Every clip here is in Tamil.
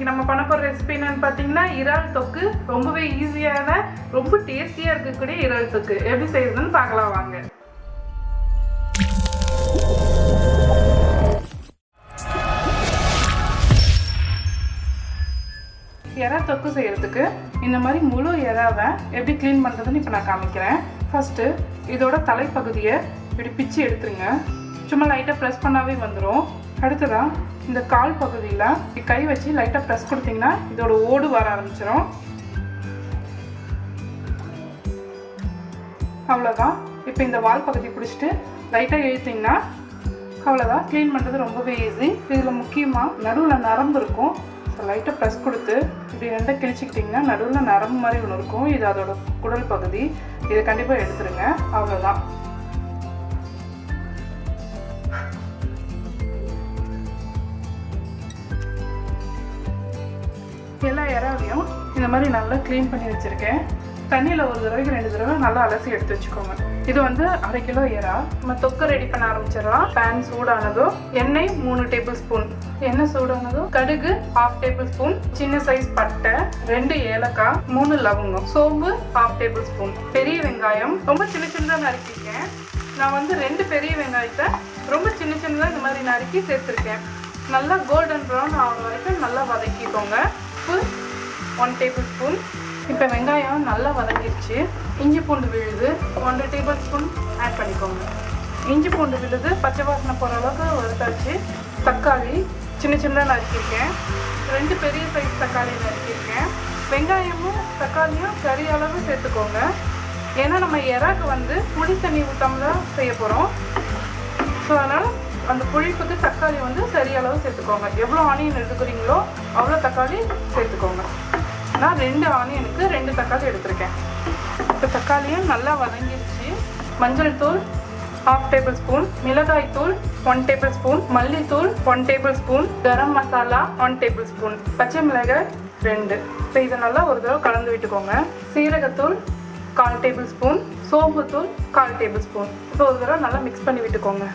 இன்னைக்கு நம்ம பண்ண போற ரெசிபி என்னன்னு பாத்தீங்கன்னா இறால் தொக்கு. ரொம்பவே ஈஸியான ரொம்ப டேஸ்டியா இருக்கக்கூடிய இறால் தொக்கு எப்படி செய்யறதுன்னு பார்க்கலாம் வாங்க. எறா தொக்கு செய்யறதுக்கு இந்த மாதிரி முழு எறாவை எப்படி க்ளீன் பண்றதுன்னு இப்போ நான் காமிக்கிறேன். ஃபர்ஸ்ட் இதோட தலைப்பகுதியை இப்படி பிச்சு எடுத்துருங்க. சும்மா லைட்டாக ப்ரெஸ் பண்ணாவே வந்துடும். அடுத்ததா இந்த கால் பகுதியில் கை வச்சு லைட்டாக ப்ரெஸ் கொடுத்தீங்கன்னா இதோட ஓடு வர ஆரம்பிச்சிடும். அவ்வளோதான். இப்போ இந்த வால் பகுதி பிடிச்சிட்டு லைட்டாக இழுத்திங்கன்னா அவ்வளோதான். க்ளீன் பண்ணுறது ரொம்பவே ஈஸி. இதில் முக்கியமாக நடுவில் நரம்பு இருக்கும். ஸோ லைட்டாக ப்ரெஸ் கொடுத்து இப்படி ரெண்டை கிழிச்சிக்கிட்டிங்கன்னா நடுவில் நரம்பு மாதிரி ஒன்று இருக்கும். இது அதோட குடல் பகுதி. இதை கண்டிப்பாக எடுத்துருங்க. அவ்வளோதான். எல்லா இறாவையும் இந்த மாதிரி நல்லா க்ளீன் பண்ணி வச்சுருக்கேன். தண்ணியில் ஒரு தடவைக்கு 2 தடவை நல்லா அலசி எடுத்து வச்சுக்கோங்க. இது வந்து 1/2 கிலோ இறா. நம்ம தொக்கை ரெடி பண்ண ஆரம்பிச்சிடலாம். பேன் சூடானதோ எண்ணெய் 3 டேபிள் ஸ்பூன். எண்ணெய் சூடானதோ கடுகு 1/2 டேபிள் ஸ்பூன், சின்ன சைஸ் பட்டை 2 ஏலக்காய், 3 லவங்கம், சோம்பு 1/2 டேபிள் ஸ்பூன், பெரிய வெங்காயம் ரொம்ப சின்ன சின்னதாக நறுக்கிருக்கேன். நான் வந்து 2 பெரிய வெங்காயத்தை ரொம்ப சின்ன சின்னதாக இந்த மாதிரி நறுக்கி சேர்த்துருக்கேன். நல்லா கோல்டன் ப்ரௌன் ஆகிற வரைக்கும் நல்லா வதக்கிக்கோங்க. உப்பு 1 டேபிள் ஸ்பூன். இப்போ வெங்காயம் நல்லா வதங்கிடுச்சு. இஞ்சி பூண்டு விழுது 1 டேபிள் ஸ்பூன் ஆட் பண்ணிக்கோங்க. இஞ்சி பூண்டு விழுது பச்சை வாசனை போகிற அளவுக்கு வறுத்தாச்சு. தக்காளி சின்ன சின்னதாக நறுக்கியிருக்கேன். 2 பெரிய சைஸ் தக்காளி நறுக்கியிருக்கேன். வெங்காயமும் தக்காளியும் சரி அளவு சேர்த்துக்கோங்க. ஏன்னா நம்ம இறாக்கு வந்து புளி தண்ணி ஊற்றாம தான் செய்ய போகிறோம். ஸோ அதனால் அந்த புளிப்புக்கு தக்காளி வந்து சரி அளவு சேர்த்துக்கோங்க. எவ்வளோ ஆனியன் எடுத்துக்கிறீங்களோ அவ்வளோ தக்காளி சேர்த்துக்கோங்க. நான் 2 ஆனியனுக்கு 2 தக்காளி எடுத்திருக்கேன். இப்போ தக்காளியும் நல்லா வதங்கிடுச்சு. மஞ்சள் தூள் 1/2 டேபிள் ஸ்பூன், மிளகாய் தூள் 1 டேபிள் ஸ்பூன், மல்லித்தூள் 1 table spoon, garam masala 1 table spoon, பச்சை மிளகாய் 2. இப்போ இதை நல்லா ஒரு தடவை கலந்து விட்டுக்கோங்க. சீரகத்தூள் 1/4 டேபிள் ஸ்பூன், சோம்புத்தூள் 1/4 டேபிள் ஸ்பூன். இப்போ ஒரு தடவை நல்லா மிக்ஸ் பண்ணி விட்டுக்கோங்க.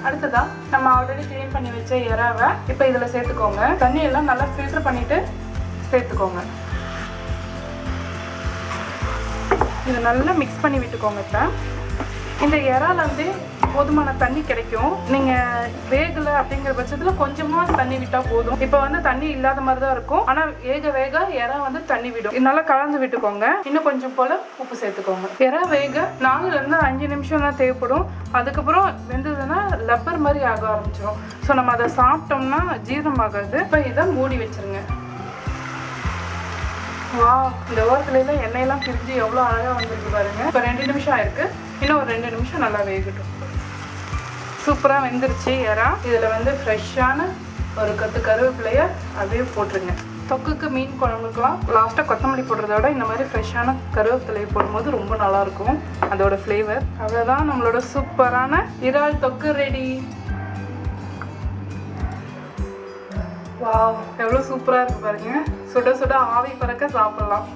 அடுத்ததாக நம்ம ஆல்ரெடி க்ளீன் பண்ணி வச்ச இறாவை இப்போ இதில் சேர்த்துக்கோங்க. தண்ணியெல்லாம் நல்லா ஃபில்டர் பண்ணிவிட்டு சேர்த்துக்கோங்க. இதை நல்லா மிக்ஸ் பண்ணி விட்டுக்கோங்க. இப்போ இந்த இறால வந்து போதுமான தண்ணி கிடைக்கும். நீங்கள் வேகலை அப்படிங்கிற பட்சத்தில் கொஞ்சமாக தண்ணி விட்டால் போதும். இப்போ வந்து தண்ணி இல்லாத மாதிரி தான் இருக்கும். ஆனால் வேக இறா வந்து தண்ணி விடும். நல்லா கலந்து விட்டுக்கோங்க. இன்னும் கொஞ்சம் போல் உப்பு சேர்த்துக்கோங்க. இறா வேக 4லேருந்து 5 நிமிஷம் தான் தேவைப்படும். அதுக்கப்புறம் வெந்ததுன்னா லப்பர் மாதிரி ஆக ஆரம்பிச்சிடும். ஸோ நம்ம அதை சாப்பிட்டோம்னா ஜீரணமாகாது. இப்போ இதை மூடி வச்சுருங்க. வா, இந்த ஓரத்துலாம் எண்ணெயெல்லாம் பிரிஞ்சு எவ்வளோ அழகாக வந்துருக்கு பாருங்கள். இப்போ 2 நிமிஷம் ஆயிருக்கு. இன்னும் ஒரு 2 நிமிஷம் நல்லா வேகட்டும். சூப்பராக வெந்துருச்சு இறா. இதில் வந்து ஃப்ரெஷ்ஷான ஒரு கொத்து கருவேப்பிலையை அப்படியே போட்டுருங்க. தொக்குக்கு மீன் குழம்புக்கெலாம் லாஸ்ட்டாக கொத்தமல்லி போடுறத விட இந்த மாதிரி ஃப்ரெஷ்ஷான கருவேப்பிலையை போடும்போது ரொம்ப நல்லாயிருக்கும் அதோட ஃப்ளேவர். அவ்வளோதான், நம்மளோட சூப்பரான இறால் தொக்கு ரெடி. வாவ், எவ்வளோ சூப்பராக இருக்குது பாருங்க. சுட சுட ஆவி பறக்க சாப்பிடலாம்.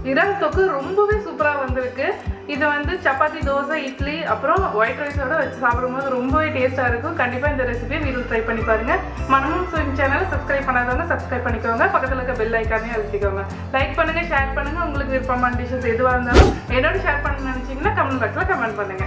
இறால் தொக்கு ரொம்பவே சூப்பராக வந்திருக்கு. இது வந்து சப்பாத்தி, தோசை, இட்லி அப்புறம் ஒயிட் ரைஸோட வச்சு சாப்பிடும்போது ரொம்பவே டேஸ்ட்டாக இருக்கும். கண்டிப்பாக இந்த ரெசிபியை வீட்டில் ட்ரை பண்ணி பாருங்கள். மனமும் சுவையும் சேனலை சப்ஸ்கிரைப் பண்ணாதவங்க சப்ஸ்கிரைப் பண்ணிக்கோங்க. பக்கத்தில் இருக்க பெல் ஐக்கானே அழுத்திக்கோங்க. லைக் பண்ணுங்கள், ஷேர் பண்ணுங்கள். உங்களுக்கு விருப்பமான டிஷ்ஷஸ் எதுவாக இருந்தாலும் என்னோட ஷேர் பண்ண நினச்சிங்கன்னா கமெண்ட் பாக்ஸில் கமெண்ட் பண்ணுங்கள்.